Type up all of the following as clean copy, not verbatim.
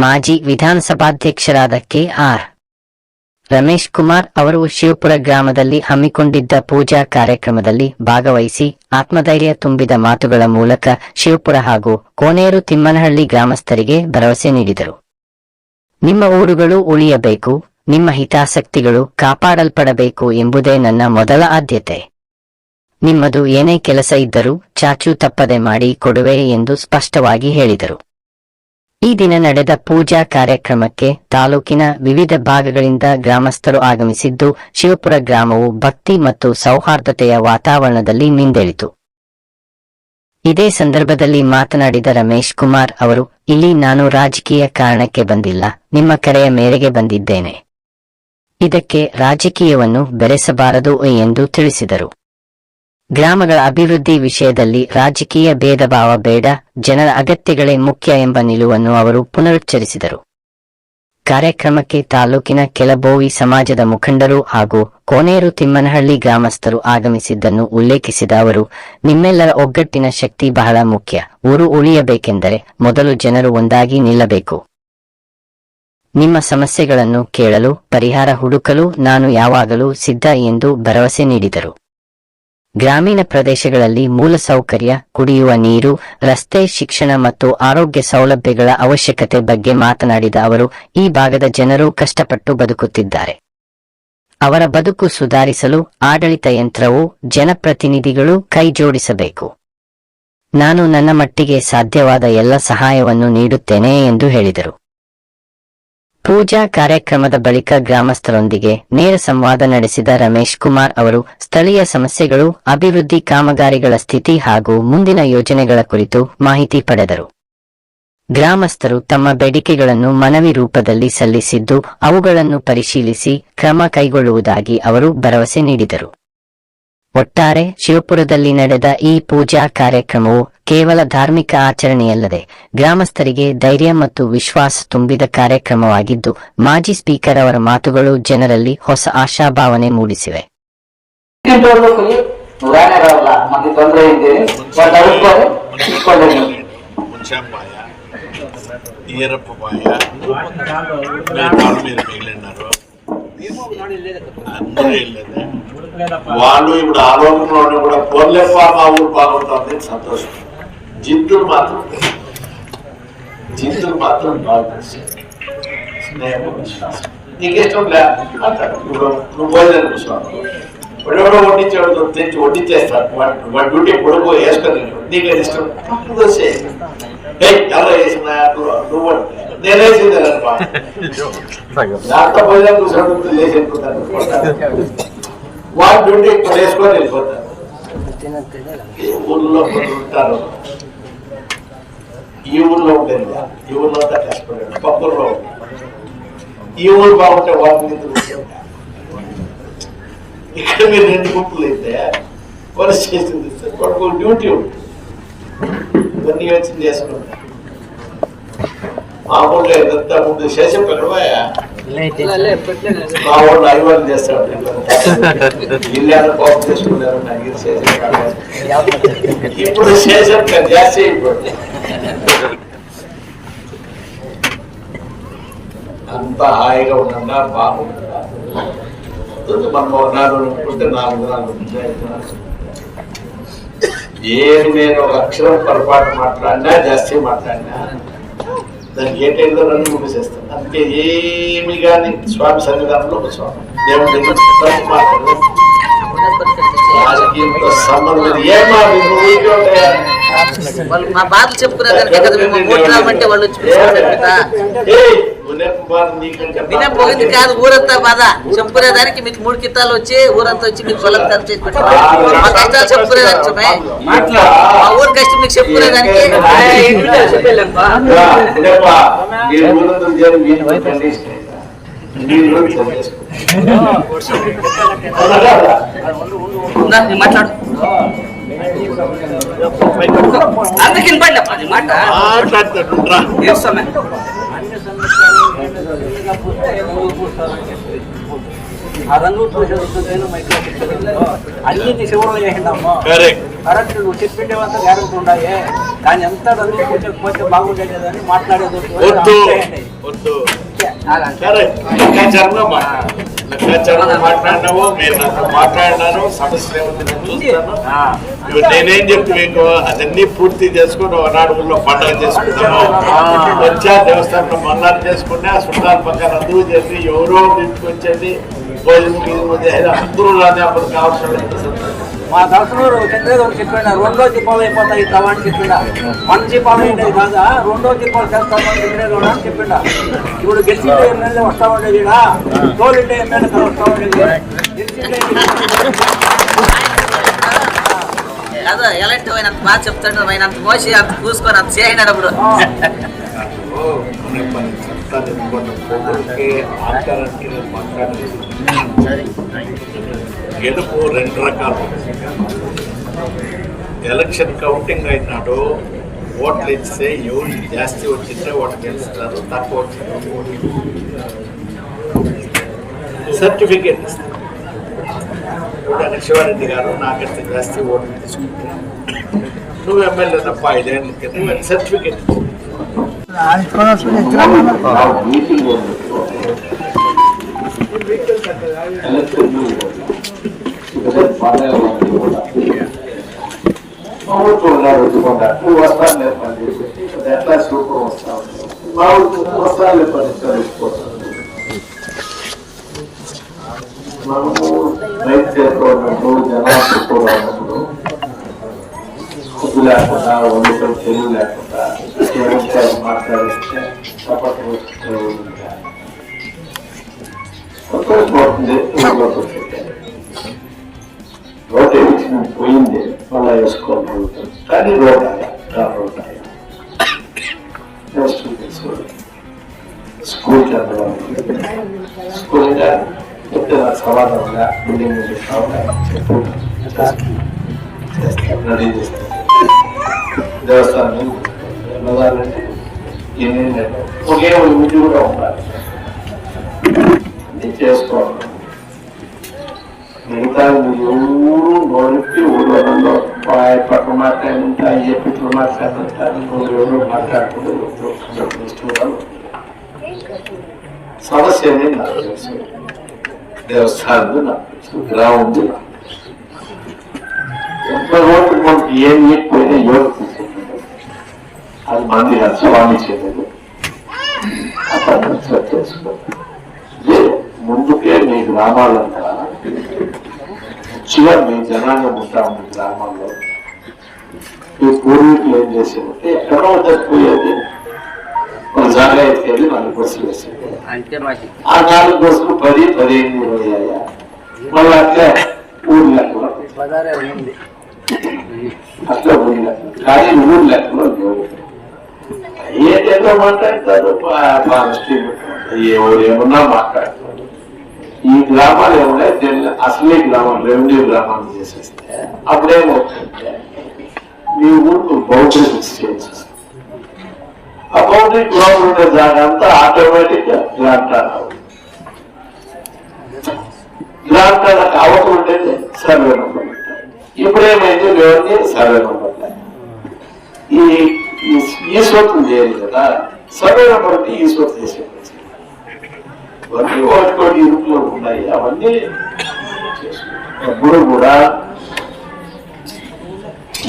ಮಾಜಿ ವಿಧಾನಸಭಾಧ್ಯಕ್ಷರಾದ ಕೆ.ಆರ್. ರಮೇಶ್ ಕುಮಾರ್ ಅವರು ಶಿವಪುರ ಗ್ರಾಮದಲ್ಲಿ ಹಮ್ಮಿಕೊಂಡಿದ್ದ ಪೂಜಾ ಕಾರ್ಯಕ್ರಮದಲ್ಲಿ ಭಾಗವಹಿಸಿ ಆತ್ಮಧೈರ್ಯ ತುಂಬಿದ ಮಾತುಗಳ ಮೂಲಕ ಶಿವಪುರ ಹಾಗೂ ಕೋನೇರು ತಿಮ್ಮನಹಳ್ಳಿ ಗ್ರಾಮಸ್ಥರಿಗೆ ಭರವಸೆ ನೀಡಿದರು. ನಿಮ್ಮ ಊರುಗಳು ಉಳಿಯಬೇಕು, ನಿಮ್ಮ ಹಿತಾಸಕ್ತಿಗಳು ಕಾಪಾಡಲ್ಪಡಬೇಕು ಎಂಬುದೇ ನನ್ನ ಮೊದಲ ಆದ್ಯತೆ. ನಿಮ್ಮದು ಏನೇ ಕೆಲಸ ಇದ್ದರೂ ಚಾಚೂ ತಪ್ಪದೆ ಮಾಡಿ ಕೊಡುವೆ ಎಂದು ಸ್ಪಷ್ಟವಾಗಿ ಹೇಳಿದರು. ಈ ದಿನ ನಡೆದ ಪೂಜಾ ಕಾರ್ಯಕ್ರಮಕ್ಕೆ ತಾಲೂಕಿನ ವಿವಿಧ ಭಾಗಗಳಿಂದ ಗ್ರಾಮಸ್ಥರು ಆಗಮಿಸಿದ್ದು, ಶಿವಪುರ ಗ್ರಾಮವು ಭಕ್ತಿ ಮತ್ತು ಸೌಹಾರ್ದತೆಯ ವಾತಾವರಣದಲ್ಲಿ ಮಿಂದೆಳಿತು. ಇದೇ ಸಂದರ್ಭದಲ್ಲಿ ಮಾತನಾಡಿದ ರಮೇಶ್ ಕುಮಾರ್ ಅವರು, ಇಲ್ಲಿ ನಾನು ರಾಜಕೀಯ ಕಾರಣಕ್ಕೆ ಬಂದಿಲ್ಲ, ನಿಮ್ಮ ಕರೆಯ ಮೇರೆಗೆ ಬಂದಿದ್ದೇನೆ. ಇದಕ್ಕೆ ರಾಜಕೀಯವನ್ನು ಬೆರೆಸಬಾರದು ಎಂದು ತಿಳಿಸಿದರು. ಗ್ರಾಮಗಳ ಅಭಿವೃದ್ಧಿ ವಿಷಯದಲ್ಲಿ ರಾಜಕೀಯ ಭೇದಭಾವ ಬೇಡ, ಜನರ ಅಗತ್ಯಗಳೇ ಮುಖ್ಯ ಎಂಬ ನಿಲುವನ್ನು ಅವರು ಪುನರುಚ್ಚರಿಸಿದರು. ಕಾರ್ಯಕ್ರಮಕ್ಕೆ ತಾಲೂಕಿನ ಕೆಲಬೋವಿ ಸಮಾಜದ ಮುಖಂಡರು ಹಾಗೂ ಕೋನೇರು ತಿಮ್ಮನಹಳ್ಳಿ ಗ್ರಾಮಸ್ಥರು ಆಗಮಿಸಿದ್ದನ್ನು ಉಲ್ಲೇಖಿಸಿದ ಅವರು, ನಿಮ್ಮೆಲ್ಲರ ಒಗ್ಗಟ್ಟಿನ ಶಕ್ತಿ ಬಹಳ ಮುಖ್ಯ. ಊರು ಉಳಿಯಬೇಕೆಂದರೆ ಮೊದಲು ಜನರು ಒಂದಾಗಿ ನಿಲ್ಲಬೇಕು. ನಿಮ್ಮ ಸಮಸ್ಯೆಗಳನ್ನು ಕೇಳಲು, ಪರಿಹಾರ ಹುಡುಕಲು ನಾನು ಯಾವಾಗಲೂ ಸಿದ್ಧ ಎಂದು ಭರವಸೆ ನೀಡಿದರು. ಗ್ರಾಮೀಣ ಪ್ರದೇಶಗಳಲ್ಲಿ ಮೂಲಸೌಕರ್ಯ, ಕುಡಿಯುವ ನೀರು, ರಸ್ತೆ, ಶಿಕ್ಷಣ ಮತ್ತು ಆರೋಗ್ಯ ಸೌಲಭ್ಯಗಳ ಅವಶ್ಯಕತೆ ಬಗ್ಗೆ ಮಾತನಾಡಿದ ಅವರು, ಈ ಭಾಗದ ಜನರು ಕಷ್ಟಪಟ್ಟು ಬದುಕುತ್ತಿದ್ದಾರೆ. ಅವರ ಬದುಕು ಸುಧಾರಿಸಲು ಆಡಳಿತ ಯಂತ್ರವು, ಜನಪ್ರತಿನಿಧಿಗಳು ಕೈ ಜೋಡಿಸಬೇಕು. ನಾನು ನನ್ನ ಮಟ್ಟಿಗೆ ಸಾಧ್ಯವಾದ ಎಲ್ಲ ಸಹಾಯವನ್ನು ನೀಡುತ್ತೇನೆ ಎಂದು ಹೇಳಿದರು. ಪೂಜಾ ಕಾರ್ಯಕ್ರಮದ ಬಳಿಕ ಗ್ರಾಮಸ್ಥರೊಂದಿಗೆ ನೇರ ಸಂವಾದ ನಡೆಸಿದ ರಮೇಶ್ ಕುಮಾರ್ ಅವರು ಸ್ಥಳೀಯ ಸಮಸ್ಯೆಗಳು, ಅಭಿವೃದ್ಧಿ ಕಾಮಗಾರಿಗಳ ಸ್ಥಿತಿ ಹಾಗೂ ಮುಂದಿನ ಯೋಜನೆಗಳ ಕುರಿತು ಮಾಹಿತಿ ಪಡೆದರು. ಗ್ರಾಮಸ್ಥರು ತಮ್ಮ ಬೇಡಿಕೆಗಳನ್ನು ಮನವಿ ರೂಪದಲ್ಲಿ ಸಲ್ಲಿಸಿದ್ದು, ಅವುಗಳನ್ನು ಪರಿಶೀಲಿಸಿ ಕ್ರಮ ಕೈಗೊಳ್ಳುವುದಾಗಿ ಅವರು ಭರವಸೆ ನೀಡಿದರು. ಒಟ್ಟಾರೆ ಶಿವಪುರದಲ್ಲಿ ನಡೆದ ಈ ಪೂಜಾ ಕಾರ್ಯಕ್ರಮವು ಕೇವಲ ಧಾರ್ಮಿಕ ಆಚರಣೆಯಲ್ಲದೆ ಗ್ರಾಮಸ್ಥರಿಗೆ ಧೈರ್ಯ ಮತ್ತು ವಿಶ್ವಾಸ ತುಂಬಿದ ಕಾರ್ಯಕ್ರಮವಾಗಿದ್ದು, ಮಾಜಿ ಸ್ಪೀಕರ್ ಅವರ ಮಾತುಗಳು ಜನರಲ್ಲಿ ಹೊಸ ಆಶಾಭಾವನೆ ಮೂಡಿಸಿವೆ. వాళ్ళు ఇప్పుడు ఆలోచనలో కూడా పోర్లేపా మా ఊరు బాగుంటుంది సంతోషం. జింతులు మాత్రం బాగా స్నేహం, విశ్వాసం. నీకు ఇష్టం లే ఇప్పుడు నువ్వు భోజనం కూర్చోవాలి, ఎవడో వడ్డించాడు తెచ్చి వడ్డించేస్తాడు, వాడి డ్యూటీ పొడుగు వేసుకొని నీకు ఇష్టం ఎవరో వేసిన నువ్వు నేను వేసింది దాంతో భోజనం కూర్చోవడం లేచి వెళ్ళిపోతాను, వాడి డ్యూటీ ఇక్కడ వేసుకొని వెళ్ళిపోతారు. ఊళ్ళో ఉంటారు, ఈ ఊళ్ళో ఉంటుంది, ఈ ఊళ్ళో అంతా కష్టపడాడు, పక్కూరులో ఉంటుంది. ఈ ఊరు బాగుంటే వాళ్ళని ఇక్కడ మీరు 2 గుంపులు అయితే పోలీస్ స్టేషన్ తీస్తారు, కొడుకు డ్యూటీ ఉంటుంది, ఇవన్నీ యోచన చేసుకుంటారు. మా ఊళ్ళో ఇదంతా ముందు శేషం పెట్టబోయా, మా ఊళ్ళో అభిమానం చేస్తాడు, ఇల్లు కోపం చేసుకున్నారు. ఇప్పుడు శేషం జాస్తి అయిపోతుంది, అంతా హాయిగా ఉండగా బాగుంటుందా. మనం 4 అనుకుంటే 4 ఏమి నేను ఒక అక్షరం పొరపాటు మాట్లాడినా జాస్తి మాట్లాడినా దానికి ఏ టైంలో నన్ను ముగిసేస్తాను. అందుకే ఏమి కానీ స్వామి సన్నిధానంలో స్వామి దేవుడి మాట్లాడు, రాజకీయంతో సంబంధం ఏం మా బాధలు చెప్పుకున్నారంటే పోయింది కాదు, ఊరంతా బాధ చెప్పుకునేదానికి మీకు 3 కితాలు వచ్చి ఊరంతా వచ్చి మీకు పొలం ఖర్చు చేసి పెట్టారు. మా కష్టాలు చెప్పుకునేదానికి, మా ఊరు కష్టం మీకు చెప్పుకునేదానికి మాట్లాడు. అందరికి పడి అది మాట అదన్ను అన్ని శివుడు చేసిందమ్మా. కరెక్ట్ నువ్వు చెప్పిండేవంతా గ్యారెంటీ ఉన్నాయి, కానీ ఎంత డబ్బులు కొంచెం బాగుండేది అని మాట్లాడేది వద్దు వద్దు లెక్కాచారంగా మాట్లాడినావు, మీరు నాతో మాట్లాడినాను, సమస్య ఏముంది నేను చూస్తాను. ఇప్పుడు నేనేం చెప్తే మీకు అదన్నీ పూర్తి చేసుకుని అడుగుల్లో పండుగ చేసుకుంటాము. వచ్చా దేవస్థానంలో మన్నాలు చేసుకుని ఆ చుట్టాల పక్కన అందరూ చేసి ఎవరో ఇంటికి వచ్చేది భోజనం అందరూ రాని అప్పుడు కావాల్సిన మా దర్శనంలో చంద్రదేవుడు చెప్పిన 2 దీపాలు అయిపోతాయి తవాన్ని చెప్పిండ. 1 దీపాలు ఉండేది కాదా, 2 దీపాలు చేస్తామని చంద్రదేవుడు అని చెప్పిండ. ఇప్పుడు గెలిచింటే ఎమ్మెల్యే వస్తా ఉండేది, తోలింటే ఎమ్మెల్యే వస్తా ఉండేది, గెలిచింటే కాదు ఎలాంటి అయినంత బాగా చెప్తాడు, అయినంత మోసి అంత పూసుకొని అంత చేయనాడు అప్పుడు. గెలుపు 2 రకాలు. ఎలక్షన్ కౌంటింగ్ అయినాడు ఓట్లు ఇస్తే ఎవరు జాస్తి వచ్చింటే ఓటు గెలుస్తారు, తక్కువ వచ్చింటే సర్టిఫికేట్ ఇస్తారు. ఇప్పుడు శివారెడ్డి గారు నాకంటే జాస్తి ఓట్లు తీసుకుంటే నువ్వు ఎమ్మెల్యే తప్ప 5 ఏళ్ళ క్రితం సర్టిఫికేట్ నువ్వు వస్తాను ఏర్పాటు చేసి ఎట్లా సూపర్ వస్తా ఉంటావు, మా వస్త్రాలు ఏర్పాటు మనము రైతు చేస్తూ ఉన్నప్పుడు జనాలు ఎక్కువ ఉన్నప్పుడు ఫుడ్ లేకుండా వండుకొని తెలుగు లేకుండా మాట్లాడిస్తే సంతోషపడుతుంది. రోడ్ వేసిన పోయింది మళ్ళా వేసుకోగలుగుతాం, కానీ రోడ్ స్కూల్ స్కూల్ చెప్తే నాకు సమాధానంగా బిల్డింగ్ రెడీ చేస్తాను. దేవస్థానం వెళ్ళాలంటే ఎన్ని ఒకే ఇంటి కూడా ఉండాలి, ఇది చేసుకోవాలి. మిగతా మీరు ఎవరు నోడికి ఊళ్ళో పక్కన మాట్లాడుంటా చెప్పిట్లు మాట్లాడుంటా ఎవరు మాట్లాడుకుంటూ సమస్య అనేది నాకు తెలుసు. దేవస్థానం నాకు తెలుసు, గ్రామం ఎంత ఓటు మనకి ఏం ఎక్కువైనా యోగ తీసుకుంటుంది. అది మంది స్వామి చేయలేదు, అక్కడ చేసుకోవాలి. ముందుకే మీ గ్రామాలంతా మంచిగా మీ జనాంగం ఉంటా ఉంది. గ్రామాల్లో మీ పూర్వీకులు ఏం చేసేదంటే ఎక్కడో చచ్చిపోయేది ఒక జాగా ఎత్తుకెళ్ళి 4 బస్సులు వేసేది. ఆ 4 బస్సులు 10, 15, 20 అయ్యా. మళ్ళీ అట్లా ఊరు లెక్కలో అట్లా ఊరి లెక్కలు, కానీ ఊరు లెక్కలో ఏదేదో మాట్లాడతారు, ఎవరు ఏమన్నా మాట్లాడతారు. ఈ గ్రామాలు ఏమన్నా అసలే గ్రామాలు రెవెన్యూ గ్రామాలు చేసేస్తే అప్పుడేమవుతుంటే మీ ఊరు బౌండరీ ఫిక్స్ చేసి ఆ బౌండరీ గ్రౌండ్ ఉండే జాగా అంతా ఆటోమేటిక్ గా గ్రాంటానా అవతల ఉండేది సర్వే నెంబర్. ఇప్పుడేమైంది ఎవరిని సర్వే నెంబర్ ఈ సోట్లు చేయాలి కదా, సర్వే నెంబర్కి ఈ సోట్లు చేసేది. ఇవన్నీ వాటి ఇరుకులో ఉన్నాయి. అవన్నీ ఎప్పుడు కూడా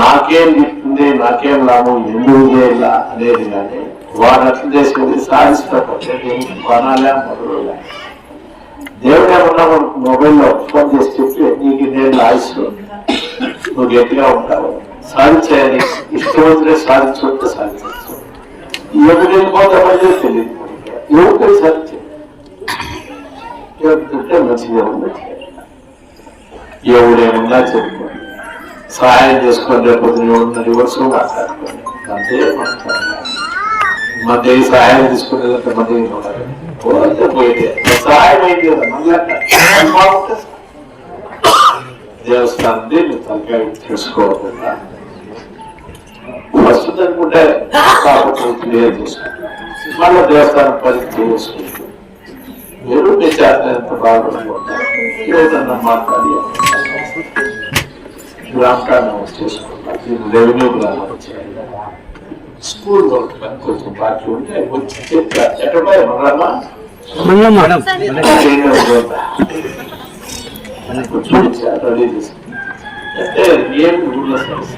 నాకేం చెప్తుంది, నాకేం లాభం, ఎందుకు చేయాల అనేది కానీ వాడు అట్లా చేసుకుని సాధిస్తారు. కొనాలా మొదలు దేవుడు ఏమన్నా మనకు మొబైల్లో ఫోన్ చేసి చెప్పి నీకు నేను ఆయుష్ నువ్వు గట్టిగా ఉంటావు, సాధించాలి, ఇష్టవంతులే సాధించుకుంటే సాధించవచ్చు. ఎవరు వెళ్ళిపోతామని తెలియదు, ఎవరికై సాధించాలి, ఎవరికంటే మంచిగా ఉంది. ఎవరేమన్నా చెప్పుకోండి, సహాయం చేసుకోండి, లేకపోతే ఎవరున్న రివర్స్ మాట్లాడుకోండి, అంతే మన సహాయం తీసుకునేదంటే మంది పోతే పోయితే సహాయం అయింది కదా. మళ్ళీ దేవస్థానం తలకాయ తెలుసుకోకుండా ఫస్ట్ అనుకుంటే క్లియర్ చేసుకుంటాం, మళ్ళీ దేవస్థానం పరిస్థితి చేసుకుంటాం. మీరు మీ చేత ఎంత బాగుంటారు ఏదన్నా మాట్లాడి గ్రామ్ కార్డ్ నమోదు చేసుకుంటారు. రెవెన్యూ గ్రామ్ వచ్చాయి. స్కూల్ వర్క్ కొంచెం బాకీ ఉంటే వచ్చి చెప్తారు. ఎక్కడ మనరమ్మా రెడీ చేసుకుంటారు. అంటే ఏం ఊళ్ళో సమస్య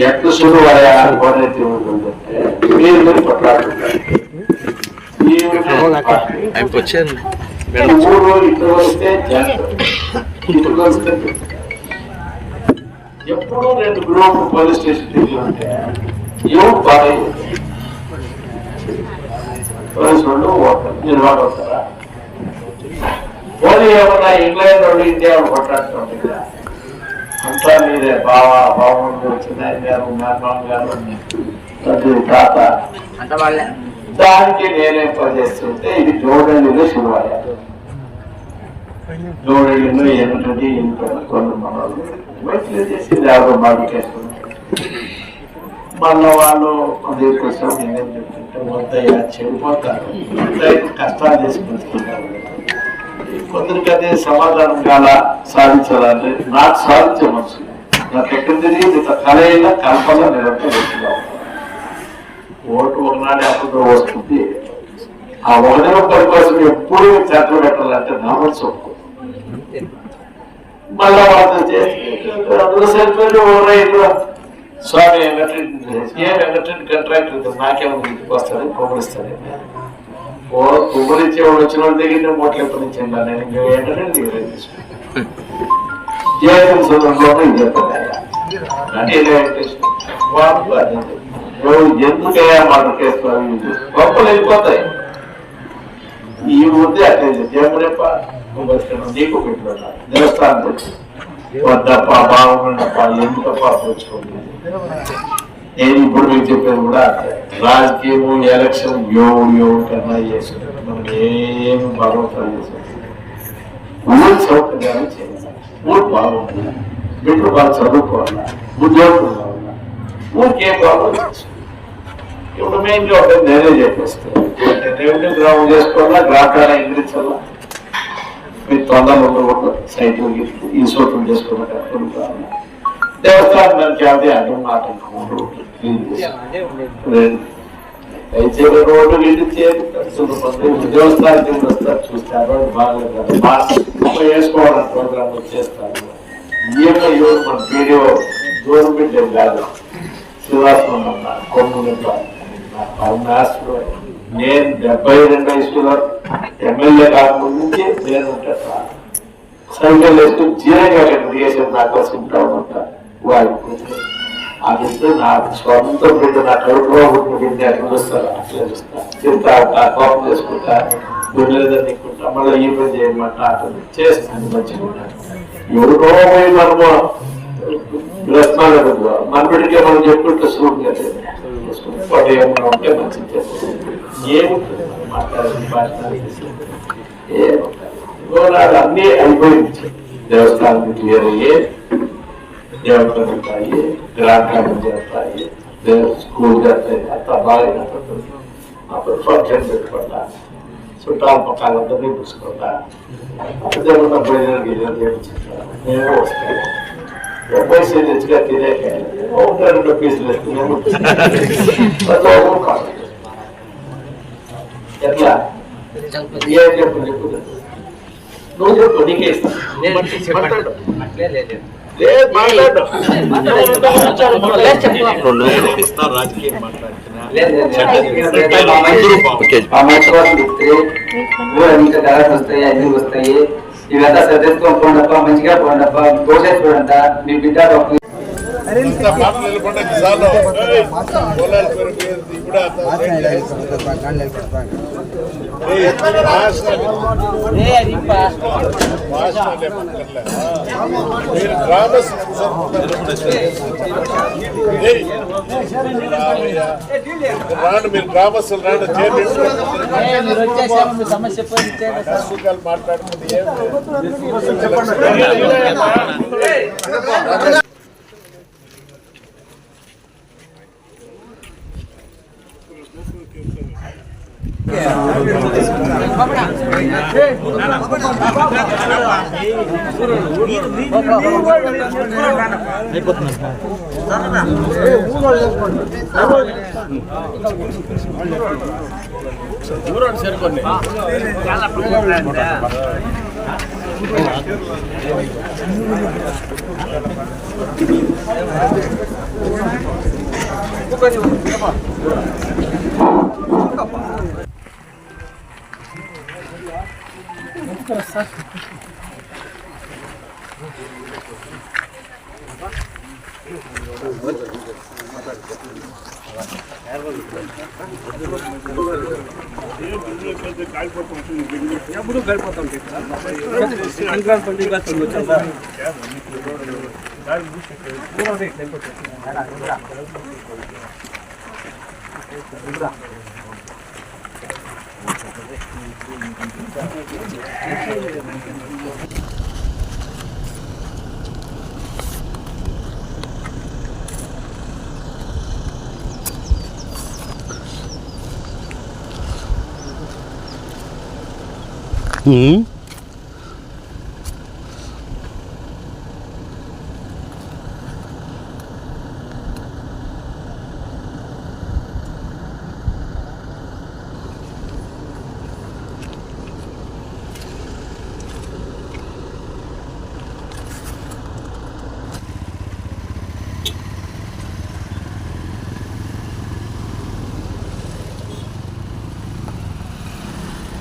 ఎట్లు సులువయా అనుకోనైతే ఉంటుందంటే మీరు పట్లాడుతుంటారు. ఊరు ఇటు వస్తే ఇటు వస్తే ఎప్పుడు 2 గ్రూప్ పోలీస్ స్టేషన్ తిరిగి ఉంటే ఎవరు బాగా పోలీసు వాళ్ళు ఓటారు. మీరు వాళ్ళు అవుతారా? పోనీ ఏమన్నా ఇంగ్లాండ్ వాళ్ళు ఇండియా వాళ్ళు కొట్లాడుతుంటే కదా అంతా మీరే బాగుండు చిన్నాయన గారు మేనమామ గారు తండ్రి తాత దానికి నేనేం పని చేస్తుంటే ఇది జోడెళ్ళిలో శివాయ జోడెళ్ళిలో ఏమిటంటే ఇంట్లో కొన్ని మనలు వైద్యులు చేసి ఎవరో బాధికేస్తున్నారు. మళ్ళీ వాళ్ళు అదే కోసం నేనేం చెప్తుంటే మొత్తయ్య చెడిపోతారు. కష్టాలు చేసి బతుకుంటారు. కొందరికి అదే సమాధానం కాల సాధించాలంటే నాకు సాధించే మనసు నాకు ఎక్కడ తిరిగి ఇంత కలయినా కల్పన నిరంతరం ఓటు ఒకనాడే అప్పుడు వస్తుంది. ఆ 1 రూపాయల కోసం ఎప్పుడు చేతులు పెట్టాలంటే నా మనసు ఒప్పుకో. మళ్ళా వాళ్ళతో అందరూ సరిపోయి రైతు స్వామి వెంకటరెడ్డి కాంట్రాక్టర్ నాకేమో ఇంటికి వస్తాడు కొమ్మరిస్తాడు. కొమ్మరిచ్చే వాళ్ళు వచ్చిన వాళ్ళ దగ్గర మూటలు ఎప్పటి నుంచి నేను ఇంకా ఏంటంటే దగ్గర తీసుకుంటాను. జీవితం సందర్భంలో ఇదే ఎందుకయ్యా మాట కేసుకొని గొప్పలు వెళ్ళిపోతాయి. ఈ ముందే అట్లే దేవుడప్ప నీకు పెట్టుకున్నా దేవస్థానం వచ్చి వద్దప్ప బాగుండప్ప ఎందుకప్ప తెచ్చుకోండి. నేను ఇప్పుడు మీకు చెప్పేది కూడా రాజకీయము ఎలక్షన్ ఎవరు కన్నా చేసుకుంటారు. మనం ఏమి భగవంతులు చేసుకుంటాం. ఊరు సౌకర్యాలు చేయాలి. ఊరు బాగుంటుంది. బిడ్డలు బాగా చదువుకోవాలా, ఉద్యోగం కావాలా, ఊరికి ఏం కావాలో ఇప్పుడు మెయిన్ గా ఉంటుంది. నేనే చెప్పేస్తాను రెవెన్యూ గ్రామం చేసుకోవాలా, గ్రాకాల ఇంగ్లీషల్లా మీరు తొందరలో సైట్లు ఇన్సోట్లు చేసుకోవడం కావాలా. దేవస్థానం దానికి అదే అడ్డం ఆటంకం అయితే రోడ్డు వీళ్ళు దేవస్థానం వస్తారు చూస్తారు బాగా వేసుకోవాలని ప్రోగ్రామ్ చేస్తారు. ఏమో ఎవరు మన వీడియో దూరం పెట్టేది కాదు. శ్రీవాసం కొమ్ము నేను 72 వయసులో ఎమ్మెల్యే కాకముందు నుంచి నేను ఉంటాను. సైకిల్ వేస్తూ జీరంగా చేసేది నా కోసం ఉంటా. వాడిపోతే అది నా సొంత బిడ్డ నా కడుపులో పుట్టిన బిడ్డ అట్లా చూస్తారు. అట్లా చూస్తా తింటా ఉంటా, కోపం చేసుకుంటా, గుండెలు నీకుంటా, మళ్ళీ ఈ పని చేయమంటా అట్లా చేస్తాను. మంచిగా ఎవరికో పోయి మనము రత్నాలు మన బిడ్డకే మనం చెప్పుకుంటే సూట్ లేదు. వాడు ఏమన్నా ఉంటే మంచిది ఏముంటుంది మాట్లాడాలి భాష అన్నీ అయిపోయింది. దేవస్థానం క్లియర్ అయ్యే, దేవతలు ఉంటాయి, గ్రాంకాలు చేస్తాయి, స్కూల్ చేస్తాయి. అంత బాగా అప్పుడు ఫంక్షన్ పెట్టుకుంటా, చుట్టాల పక్కలందరినీ చూసుకుంటా, దేవుడు భోజనం గిజనం చేయించుకుంటా. నేను వస్తాను పైసలు తెచ్చుగా తినేక 1-2 పీసులు వేసుకున్నాము. ఎట్లా ఏం చెప్పు నువ్వు చెప్పు, నీకే ఇస్తాను. రాజకీయం వస్తాయి, అన్ని వస్తాయి. ఇవంతా సర్దేసుకొని పోండప్ప, మంచిగా పోండప్ప, కోసేసి చూడంట మీ బిడ్డ రాండి, మీరు గ్రామస్తులు రాండి. సమస్య మాట్లాడుతుంది.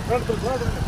Pronto.